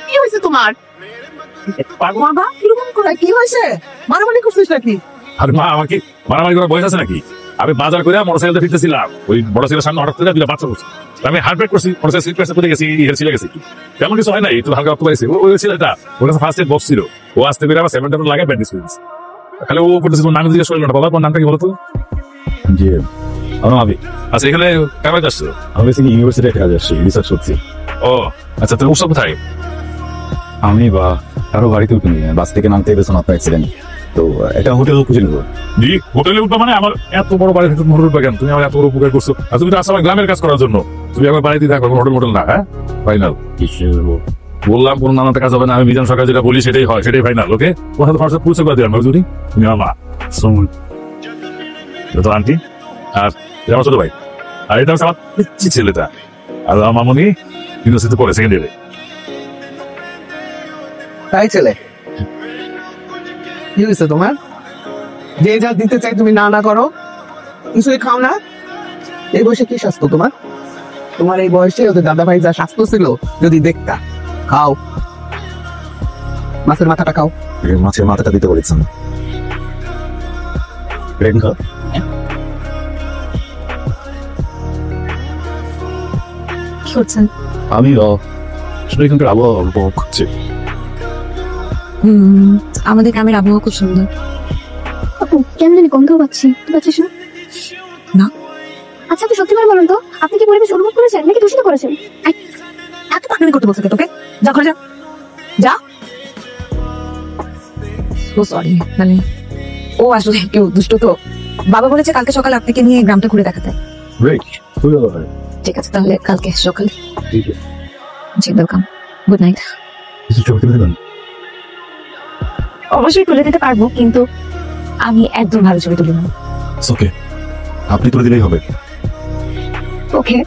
কি হয়েছে তোমার? বাবা কিরকম করে কি হয়েছে? মারামারি করছিস নাকি? আর মা আমাকে মারামারি করার বয়স আছে নাকি? আমি বাজার করে মোটরসাইকেলটা ফিরতেছিলাম, ওই মোটরসাইকেলের সামনে হঠাৎ করে দুটা বাচ্চা করছি, আমি হার্ট ব্রেক করছি, মোটরসাইকেল স্লিপ কেসে পড়ে গেছি, ছিলে গেছি। তেমন কিছু হয় নাই, একটু হালকা রক্ত পাইছে। ওই ছেলেটা ওর কাছে ফার্স্ট এড বক্স ছিল, ও আসতে পেরে আমার 7 লাগাই ব্যান্ডেজ করে দিয়েছে। খালি ও করতেছে, নাম জিজ্ঞেস করলো না। বাবা তোমার নামটা কি বলতো? জি আমার আবি। আচ্ছা, এখানে কাজ আসছো? আমি বেসিক্যালি ইউনিভার্সিটিতে কাজ আসছি, রিসার্চ করছি। ও আচ্ছা, তুমি উৎসব কোথায়? আমি বা কারো বাড়িতে উঠিনি, বাস থেকে নামতে গেছিলাম আপনার অ্যাক্সিডেন্ট, তো একটা হোটেল খুঁজে নেবো। জি, হোটেলে উঠবা মানে? আমার এত বড় বাড়ি থেকে হোটেল উঠবা কেন? তুমি আমার এত বড় উপকার করছো, আর তুমি তো আসলে আমার গ্রামের কাজ করার জন্য। তুমি আমার বাড়িতে থাকো, হোটেল মোটেল না। হ্যাঁ ফাইনাল বললাম, কোনো নানাতে কাজ হবে না। আমি বিধান সরকার যেটা বলি সেটাই হয়, সেটাই ফাইনাল। ওকে, তোমার সাথে ফার্স্ট পরিচয় করে দিলাম। তুমি আমার মা, তো আন্টি, আর আমার ছোট ভাই, আর এটা হচ্ছে আমার পিচ্ছি ছেলেটা। আর আমার মামনি ইউনিভার্সিটিতে পড়ে, সেকেন্ড ইয়ারে। তাই ছেলে, কি হয়েছে তোমার? যে যা দিতে চাই তুমি না না করো, কিছুই খাও না। এই বয়সে কি স্বাস্থ্য তোমার? তোমার এই বয়সে ওদের দাদা ভাই যা স্বাস্থ্য ছিল যদি দেখতা। খাও, মাছের মাথাটা খাও। মাছের মাথাটা দিতে বলেছেন। কি করছেন? আমি এখানকার আবহাওয়া উপভোগ করছি। আমাদের গ্রামের আবহাওয়া খুব সুন্দর। আপু কেন জানি গন্ধ পাচ্ছি, পাচ্ছিস না? না। আচ্ছা তো সত্যি করে বলুন তো, আপনি কি পরিবেশ অনুভব করেছেন নাকি দূষিত করেছেন? এত পাকড়ানি করতে বলছে তোকে? যা ঘরে যা, যা। ও সরি, মানে ও আসলে কেউ দুষ্ট তো। বাবা বলেছে কালকে সকালে আপনাকে নিয়ে গ্রামটা ঘুরে দেখাতে। ঠিক আছে, তাহলে কালকে সকালে। জি ওয়েলকাম, গুড নাইট। অবশ্যই তুলে দিতে পারবো, কিন্তু আমি একদম ভালো ছবি তুলি না। ওকে, আপনি তুলে দিলেই হবে। ওকে।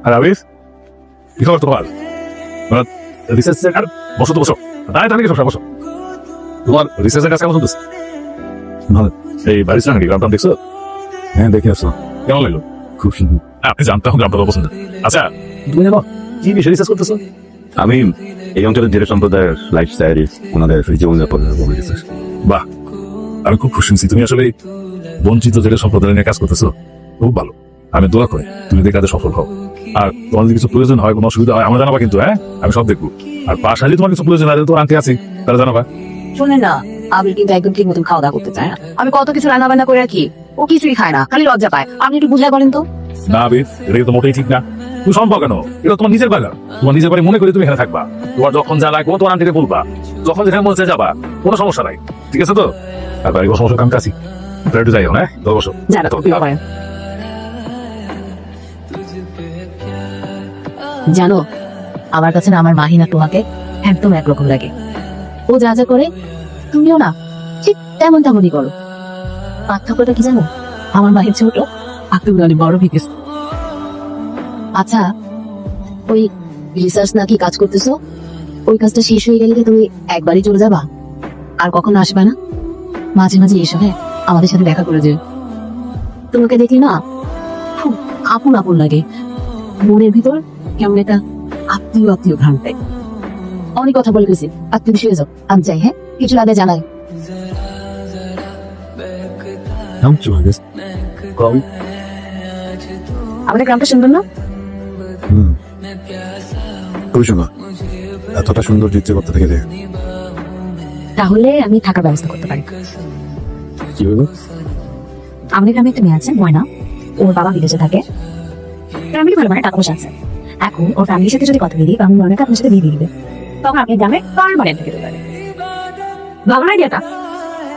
আর আবির, কি খবর তোমার? রিসার্চ সেন্টার, বসো তো বসো। দাঁড়িয়ে দাঁড়িয়ে সব বসো। তোমার রিসার্চের কাজ কেমন চলতেছে? ভালো। এই বাড়ির নাকি গ্রামটা দেখছো? হ্যাঁ দেখে আসো। কেমন লাগলো? খুব সুন্দর। আপনি জানতাম গ্রামটা পছন্দ। আচ্ছা, তুমি জানো কি বিষয়ে রিসার্চ করতেছো? আমি এই অঞ্চলের জেলে সম্প্রদায়ের লাইফস্টাইল, ওনাদের জীবনযাপন। বাহ, আমি খুব খুশি হয়েছি। তুমি আসলে বঞ্চিত জেলে সম্প্রদায় নিয়ে কাজ করতেছো, খুব ভালো। আমি দোয়া করি তুমি এই কাজে সফল হও। আর তোমার যদি কিছু প্রয়োজন হয়, কোনো অসুবিধা হয়, আমরা জানাবা কিন্তু। হ্যাঁ, আমি সব দেখবো। আর পাশাপাশি তোমার কিছু প্রয়োজন হয়, তোমার আন্টি আছে, তারা জানাবা। শোনেন না, আমি কিন্তু একদম ঠিক মতন খাওয়া দাওয়া করতে চাই না। আমি কত কিছু রান্না বান্না করে রাখি, ও কিছুই খায় না, খালি লজ্জা পায়। আপনি একটু বুঝাই বলেন তো। না আবির, এটা তো মোটেই ঠিক না। তুমি সম্ভব কেন? এটা তোমার নিজের বাগান, তোমার নিজের বাড়ি মনে করে তুমি এখানে থাকবা। তোমার যখন যা লাগবে তোমার আন্টিকে বলবা, যখন যেখানে মনে চায় যাবা, কোনো সমস্যা নাই। ঠিক আছে তো? আর বাড়ি কোনো সমস্যা, আমি কাছি একটু যাই। হ্যাঁ, বসো। জানো, আমার কাছে না আমার মাহিনা তোমাকে একদম একরকম লাগে। ও যা যা করে তুমিও না ঠিক তেমন তেমনই করো। পার্থক্যটা কি জানো? আমার মাহির ছোট, আর তুমি অনেক বড় বিকেস। আচ্ছা, ওই রিসার্চ নাকি কাজ করতেছো, ওই কাজটা শেষ হয়ে গেলে তুমি একবারই চলে যাবা, আর কখনো আসবে না? মাঝে মাঝে এসো, হ্যাঁ, আমাদের সাথে দেখা করে যেও। তোমাকে দেখি না খুব আপন আপন লাগে, মনের ভিতর কেমন একটা আত্মীয় আত্মীয় ঘ্রাণ পাই। অনেক কথা বলে গেছি, আত্মীয় বিষয়ে যাও। আমি চাই, হ্যাঁ, কিছু আগে জানাই। আমাদের গ্রামটা সুন্দর না? খুবই সুন্দর। এতটা সুন্দর চিত্র করতে থেকে তাহলে আমি থাকার ব্যবস্থা করতে পারি। কি হলো? আমাদের গ্রামে একটা মেয়ে আছে ময়না, ওর বাবা বিদেশে থাকে, ফ্যামিলি ভালো মানে টাকা পয়সা আছে। এখন ওর ফ্যামিলির সাথে যদি কথা বলি আমি ময়নাকে আপনার সাথে বিয়ে দিয়ে দিবে, তখন আপনি গ্রামে পারমানেন্ট থেকে দেবেন। ভালো না আইডিয়াটা?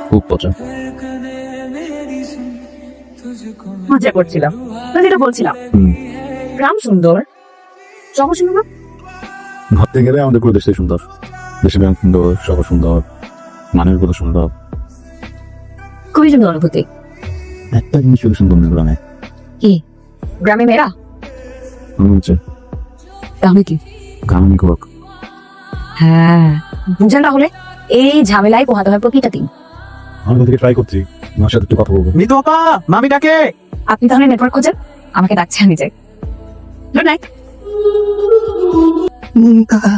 খুব পছন্দ। মজা করছিলাম, যেটা বলছিলাম হুম। গ্রাম সুন্দর, শহর সুন্দর না? ভাবতে গেলে আমাদের পুরো দেশটাই সুন্দর। দেশের গ্রাম সুন্দর, শহর সুন্দর, মানুষগুলো সুন্দর। খুবই সুন্দর অনুভূতি। একটা জিনিস শুধু সুন্দর না গ্রামে, কি? গ্রামে মেয়েরা? মনে হচ্ছে তাহলে কি? গ্রামীণ যুবক। হ্যাঁ, বুঝেন তাহলে এই ঝামেলায় পোহাতে হয় প্রতিটা দিন। আমি ওদিকে ট্রাই করছি, আমার সাথে একটু কথা বলবো। মিতু আপা, মামি ডাকে। আপনি তাহলে নেটওয়ার্ক খোঁজেন, আমাকে ডাকছে, আমি যাই। Good night. মুনতাহা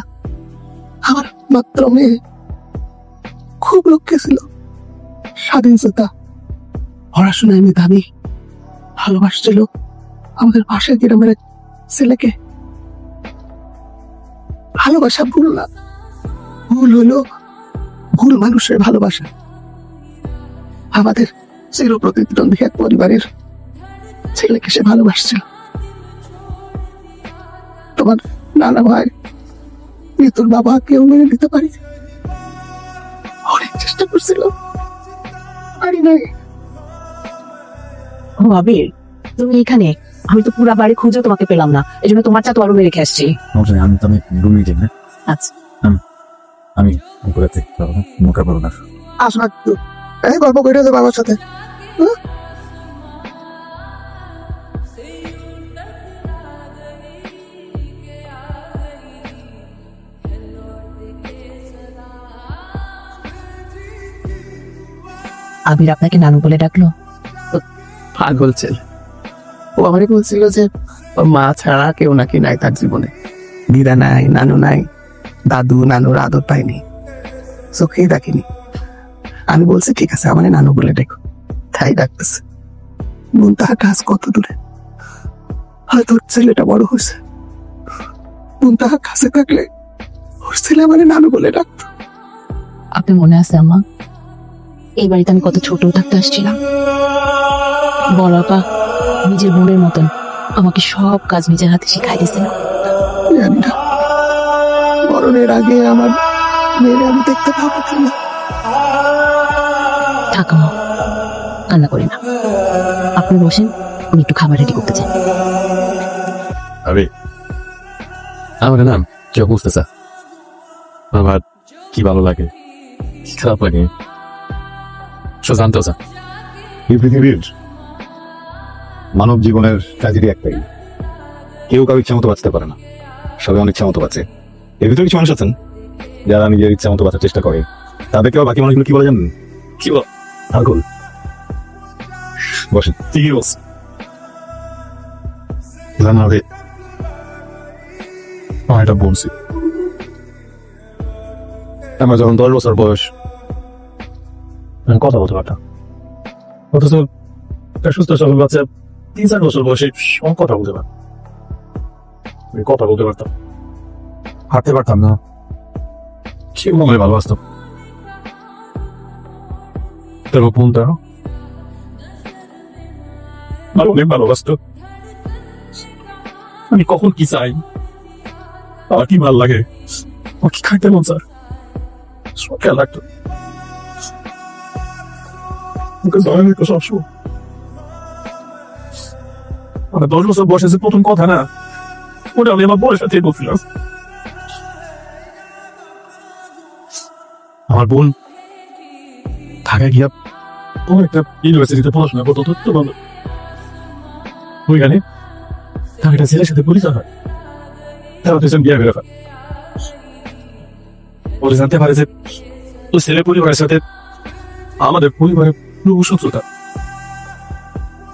আমার মাত্র মেয়ে, খুব লক্ষ্যে ছিল, স্বাধীনতা, পড়াশোনায় মেধাবী, ভালোবাসছিল আমাদের পাশের গ্রামের এক ছেলেকে। ভালোবাসা ভুল না, ভুল হলো ভুল মানুষের ভালোবাসা। আমাদের চির প্রতিদ্বন্দ্বী এক পরিবারের ছেলেকে সে ভালোবাসছিল। তোমার নানা ভাই তোর বাবা কেউ মেনে নিতে পারি, অনেক চেষ্টা করছিল, পারি নাই। ও আবির, তুমি এখানে? আমি তো পুরা বাড়ি খুঁজে তোমাকে পেলাম না, এই জন্য তোমার চা তো আরো রেখে আসছি। সমস্যা নেই, আমি তো আমি রুমে যাই না। আচ্ছা, আমি উপরে আছি, মুখে বলো না। আসো না একটু, এই গল্প করে দে বাবার সাথে। আবির আপনাকে নানু বলে ডাকলো? পাগল ছেলে, ও আমারে বলছিল যে ওর মা ছাড়া কেউ নাকি নাই তার জীবনে, দিদা নাই, নানু নাই, দাদু নানুর আদর পাইনি, চোখেই দেখিনি। আমি বলছি ঠিক আছে আমার নানু বলে দেখো, তাই ডাকতেছে। মন তাহার কাজ কত দূরে, হয়তো ওর ছেলেটা বড় হয়েছে, মন তাহার কাছে থাকলে ওর ছেলে আমার নানু বলে ডাকতো। আপনার মনে আছে আম্মা, এই বাড়িতে আমি কত ছোট থাকতে আসছিলাম, বড় আপা নিজের বোনের মতন আমাকে সব কাজ নিজের হাতে শিখাই দিয়েছিল। জানি না মরণের আগে আমার মেয়ের আমি দেখতে পাবো কিনা। থাক আম্মা, কান্না করি না, আপনি বসেন, আমি একটু খাবার রেডি করতে চাই। আরে আমার নাম কেউ বুঝতেছে, আমার কি ভালো লাগে, কি খারাপ লাগে, সব জানতে চান। এই পৃথিবীর মানব জীবনের ট্র্যাজেডি একটাই, কেউ কারো ইচ্ছা মতো বাঁচতে পারে না, সবাই অনেক ইচ্ছা মতো বাঁচে। এর ভিতরে কিছু মানুষ আছেন যারা নিজের ইচ্ছা মতো বাঁচার চেষ্টা করে, তাদেরকে বাকি মানুষগুলো কি বলে জানেন? কি বল? পাগল। বসেন। ঠিকই বলছে। জানা রে, আমার এটা বলছি, আমার যখন 10 বছর বয়স আমি কথা বলতে পারতাম, অথচ একটা সুস্থ সবল বাচ্চা 3-4 বছর বয়সে সব কথা বলতে পারতাম। আমি কথা বলতে পারতাম, হাঁটতে পারতাম না, কেউ আমায় ভালোবাসতাম। তারপর বোনটা অনেক ভালোবাসত। আমি কখন কি চাই, আমার কি ভাল লাগে, আমার কি খাইতে মন স্যার, সব খেয়াল রাখতো। সবসময় মানে 10 বছর বয়সে যে প্রথম কথা না, ওটা আমি আমার বোনের সাথে বলছিলাম। আমার বোন ঢাকায় গিয়া ও একটা ইউনিভার্সিটিতে পড়াশোনা করতো, তো ভালো ওইখানে তার একটা ছেলের সাথে পরিচয় হয়, তারা দুজন বিয়ে করে ফেলে। ওরা জানতে পারে যে ওই ছেলে পরিবারের সাথে আমাদের পরিবারের পুরো শত্রুতা।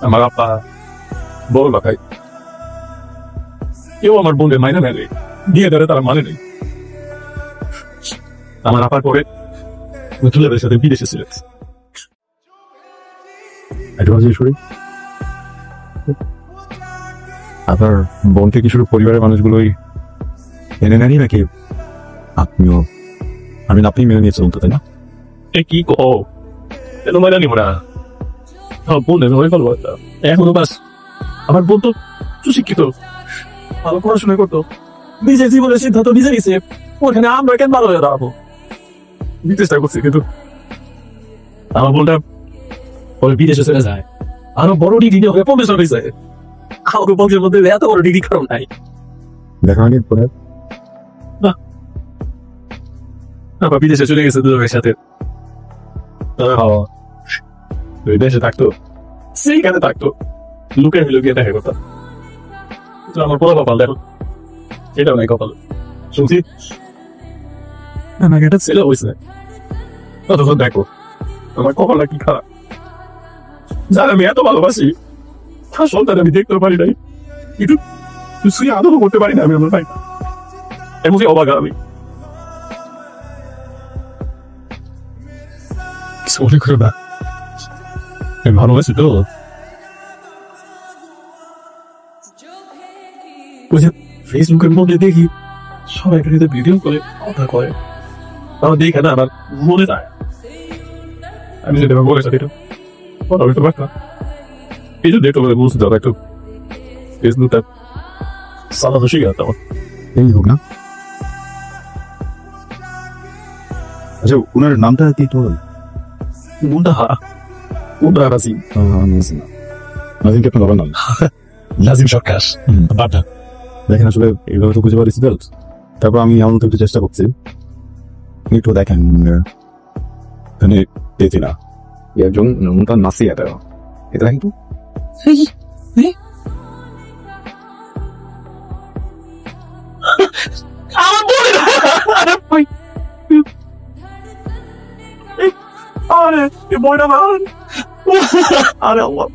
আমার আপা, বড় বাকাই কেউ আমার বোনের মাইনে নেয়, বিয়ে ধরে তারা মানে নেই। আমার আপার পরে ছেলেদের সাথে বিদেশে ছিল। আপনার বোনকে কি শুধু পরিবারের মানুষগুলোই মেনে নেয়নি নাকি আপনিও? আমি আপনি মেনে নিয়েছিলেন তো, তাই না? এ কি কো, কেন মাইনা নিব না? বললেন ওই ভালো একটা এখনো বাস আমার বোন তো সুশিক্ষিত ভালো পড়াশোনা করতো নিজের জীবনের সিদ্ধান্ত নিজে নিছে ওখানে আমরা কেন ভালো হয়ে দাঁড়াবো চেষ্টা করছি কিন্তু আমার বোনটা পরে বিদেশে চলে যায় আরো বড় ডিগ্রি হয়ে প্রফেসর হয়েছে আমার বংশের মধ্যে এত বড় ডিগ্রি কারণ নাই দেখা হয়নি পরে আমার বিদেশে চলে গেছে দুজনের সাথে ওই দেশে থাকতো সেইখানে থাকতো লুকে লুকিয়ে দেখা করতাম তো আমার বড় কপাল দেখো এটাও নাই কপাল শুনছি আমাকে একটা ছেলে হয়েছে অথচ দেখো আমার কপালটা কি খারাপ যার আমি এত ভালোবাসি তার সন্তান আমি দেখতে পারি নাই কিন্তু তুই আদরও করতে পারি না আমি আমার ভাই এর মধ্যে অবাক আমি কিছু মনে করো না আমি ভালোবাসি তো ওই যে ফেসবুকের মধ্যে দেখি সবাই একটা ভিডিও করে কথা কয় আমার দেখে না আমার মনে যায় আমি যদি আমার মনে চাই কথা বলতে পারতাম এই জন্য একটু বুঝতে দাও একটু ফেসবুকটা সালাদ শিখে যেতাম এই হোক না আচ্ছা ওনার নামটা কি তোর নাজিম নাজিম কি আপনার বাবার নাম নাজিম সরকার বাটা দেখেন আসলে এইভাবে তো বুঝে পারি রেজাল্ট তারপর আমি এমন তো একটু চেষ্টা করছি একটু দেখেন এখানে পেয়েছি না একজন নমুনা নাসি এটা এটা কিন্তু আরে বইটা আরে আল্লাহ